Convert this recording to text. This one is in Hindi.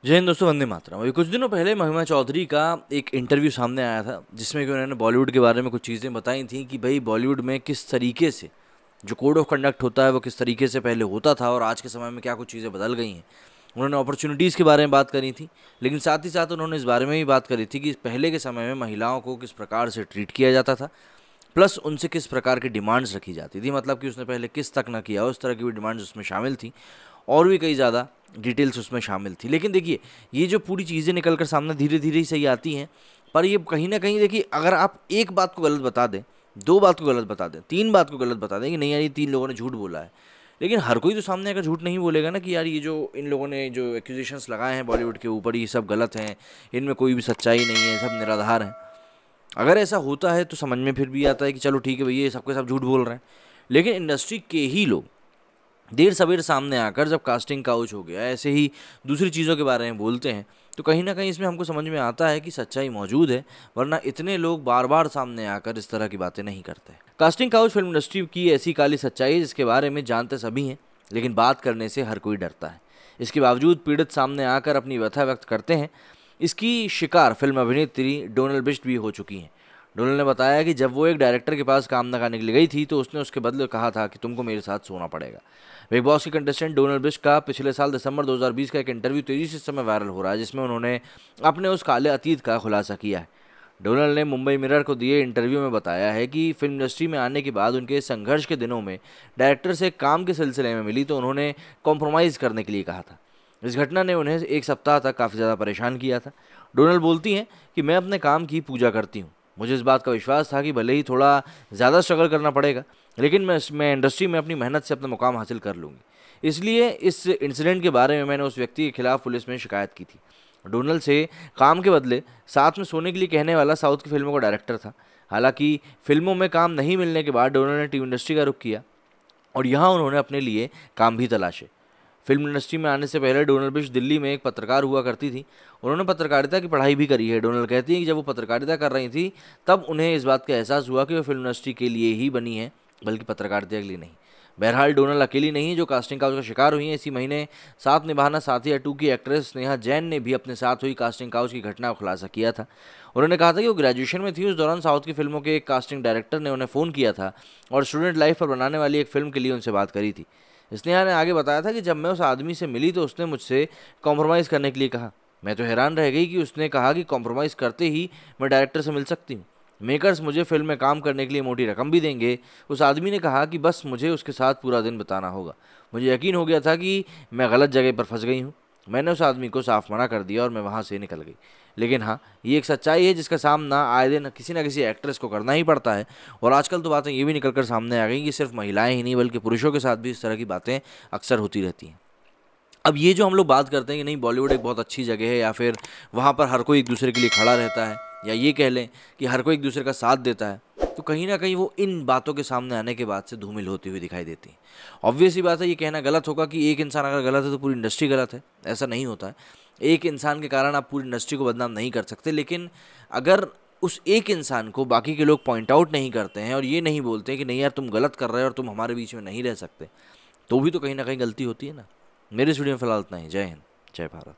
जय हिंद दोस्तों, वंदे मातरम। अभी कुछ दिनों पहले महिमा चौधरी का एक इंटरव्यू सामने आया था, जिसमें कि उन्होंने बॉलीवुड के बारे में कुछ चीज़ें बताई थी कि भाई बॉलीवुड में किस तरीके से जो कोड ऑफ कंडक्ट होता है वो किस तरीके से पहले होता था और आज के समय में क्या कुछ चीज़ें बदल गई हैं। उन्होंने अपॉर्चुनिटीज़ के बारे में बात करी थी, लेकिन साथ ही साथ उन्होंने इस बारे में भी बात करी थी कि पहले के समय में महिलाओं को किस प्रकार से ट्रीट किया जाता था, प्लस उनसे किस प्रकार की डिमांड्स रखी जाती थी। मतलब कि उसने पहले किस तक ना किया, उस तरह की भी डिमांड्स उसमें शामिल थी और भी कई ज़्यादा डिटेल्स उसमें शामिल थी। लेकिन देखिए, ये जो पूरी चीज़ें निकल कर सामने धीरे धीरे ही सही आती हैं, पर ये कहीं ना कहीं देखिए, अगर आप एक बात को गलत बता दें, दो बात को गलत बता दें, तीन बात को गलत बता दें कि नहीं यार ये तीन लोगों ने झूठ बोला है, लेकिन हर कोई तो सामने आकर झूठ नहीं बोलेगा ना कि यार ये जो इन लोगों ने जो एक्यूजेशंस लगाए हैं बॉलीवुड के ऊपर, ये सब गलत हैं, इनमें कोई भी सच्चाई नहीं है, सब निराधार हैं। अगर ऐसा होता है तो समझ में फिर भी आता है कि चलो ठीक है भैया, ये सबके सब झूठ बोल रहे हैं। लेकिन इंडस्ट्री के ही लोग देर सवेर सामने आकर जब कास्टिंग काउच हो गया, ऐसे ही दूसरी चीज़ों के बारे में बोलते हैं, तो कहीं ना कहीं इसमें हमको समझ में आता है कि सच्चाई मौजूद है, वरना इतने लोग बार बार सामने आकर इस तरह की बातें नहीं करते। कास्टिंग काउच फिल्म इंडस्ट्री की ऐसी काली सच्चाई है जिसके बारे में जानते सभी हैं, लेकिन बात करने से हर कोई डरता है। इसके बावजूद पीड़ित सामने आकर अपनी व्यथा व्यक्त करते हैं। इसकी शिकार फिल्म अभिनेत्री डोनल बिष्ट भी हो चुकी हैं। डोनल ने बताया कि जब वो एक डायरेक्टर के पास काम न करने के लिए गई थी तो उसने उसके बदले कहा था कि तुमको मेरे साथ सोना पड़ेगा। बिग बॉस की कंटेस्टेंट डोनल बिष्ट का पिछले साल दिसंबर 2020 का एक इंटरव्यू तेजी से इस समय वायरल हो रहा है, जिसमें उन्होंने अपने उस काले अतीत का खुलासा किया है। डोनल ने मुंबई मिरर को दिए इंटरव्यू में बताया है कि फिल्म इंडस्ट्री में आने के बाद उनके संघर्ष के दिनों में डायरेक्टर से काम के सिलसिले में मिली तो उन्होंने कॉम्प्रोमाइज़ करने के लिए कहा था। इस घटना ने उन्हें एक सप्ताह तक काफ़ी ज़्यादा परेशान किया था। डोनल बोलती हैं कि मैं अपने काम की पूजा करती हूँ। मुझे इस बात का विश्वास था कि भले ही थोड़ा ज़्यादा स्ट्रगल करना पड़ेगा, लेकिन मैं इंडस्ट्री में अपनी मेहनत से अपना मुकाम हासिल कर लूँगी। इसलिए इस इंसिडेंट के बारे में मैंने उस व्यक्ति के खिलाफ पुलिस में शिकायत की थी। डोनल से काम के बदले साथ में सोने के लिए कहने वाला साउथ की फिल्मों का डायरेक्टर था। हालांकि फिल्मों में काम नहीं मिलने के बाद डोनल ने टीवी इंडस्ट्री का रुख किया और यहाँ उन्होंने अपने लिए काम भी तलाशे। फिल्म इंडस्ट्री में आने से पहले डोनल बिष्ट दिल्ली में एक पत्रकार हुआ करती थी। उन्होंने पत्रकारिता की पढ़ाई भी करी है। डोनल कहती है कि जब वो पत्रकारिता कर रही थी तब उन्हें इस बात का एहसास हुआ कि वो फिल्म इंडस्ट्री के लिए ही बनी है, बल्कि पत्रकारिता के लिए नहीं। बहरहाल डोनल अकेली नहीं जो कास्टिंग काउच का शिकार हुई है। इसी महीने साथ निभाना साथिया 2 की एक्ट्रेस स्नेहा जैन ने भी अपने साथ हुई कास्टिंग काउच की घटना का खुलासा किया था। उन्होंने कहा था कि वो ग्रेजुएशन में थी, उस दौरान साउथ की फिल्मों के एक कास्टिंग डायरेक्टर ने उन्हें फ़ोन किया था और स्टूडेंट लाइफ पर बनाने वाली एक फिल्म के लिए उनसे बात करी थी। स्नेहा ने आगे बताया था कि जब मैं उस आदमी से मिली तो उसने मुझसे कॉम्प्रोमाइज़ करने के लिए कहा। मैं तो हैरान रह गई कि उसने कहा कि कॉम्प्रोमाइज़ करते ही मैं डायरेक्टर से मिल सकती हूँ। मेकर्स मुझे फिल्म में काम करने के लिए मोटी रकम भी देंगे। उस आदमी ने कहा कि बस मुझे उसके साथ पूरा दिन बिताना होगा। मुझे यकीन हो गया था कि मैं गलत जगह पर फंस गई हूँ। मैंने उस आदमी को साफ मना कर दिया और मैं वहाँ से निकल गई। लेकिन हाँ, ये एक सच्चाई है जिसका सामना आए दिन किसी ना किसी एक्ट्रेस को करना ही पड़ता है। और आजकल तो बातें ये भी निकल कर सामने आ गई कि सिर्फ महिलाएं ही नहीं बल्कि पुरुषों के साथ भी इस तरह की बातें अक्सर होती रहती हैं। अब ये जो हम लोग बात करते हैं कि नहीं बॉलीवुड एक बहुत अच्छी जगह है, या फिर वहाँ पर हर कोई एक दूसरे के लिए खड़ा रहता है, या ये कह लें कि हर कोई एक दूसरे का साथ देता है, तो कहीं ना कहीं वो इन बातों के सामने आने के बाद से धूमिल होती हुई दिखाई देती है। ऑब्वियस ही बात है, ये कहना गलत होगा कि एक इंसान अगर गलत है तो पूरी इंडस्ट्री गलत है। ऐसा नहीं होता है। एक इंसान के कारण आप पूरी इंडस्ट्री को बदनाम नहीं कर सकते, लेकिन अगर उस एक इंसान को बाकी के लोग पॉइंट आउट नहीं करते हैं और ये नहीं बोलते कि नहीं यार तुम गलत कर रहे हो और तुम हमारे बीच में नहीं रह सकते, तो भी तो कहीं ना कहीं गलती होती है ना। मेरे स्टूडियो में फिलहाल इतना ही। जय हिंद, जय भारत।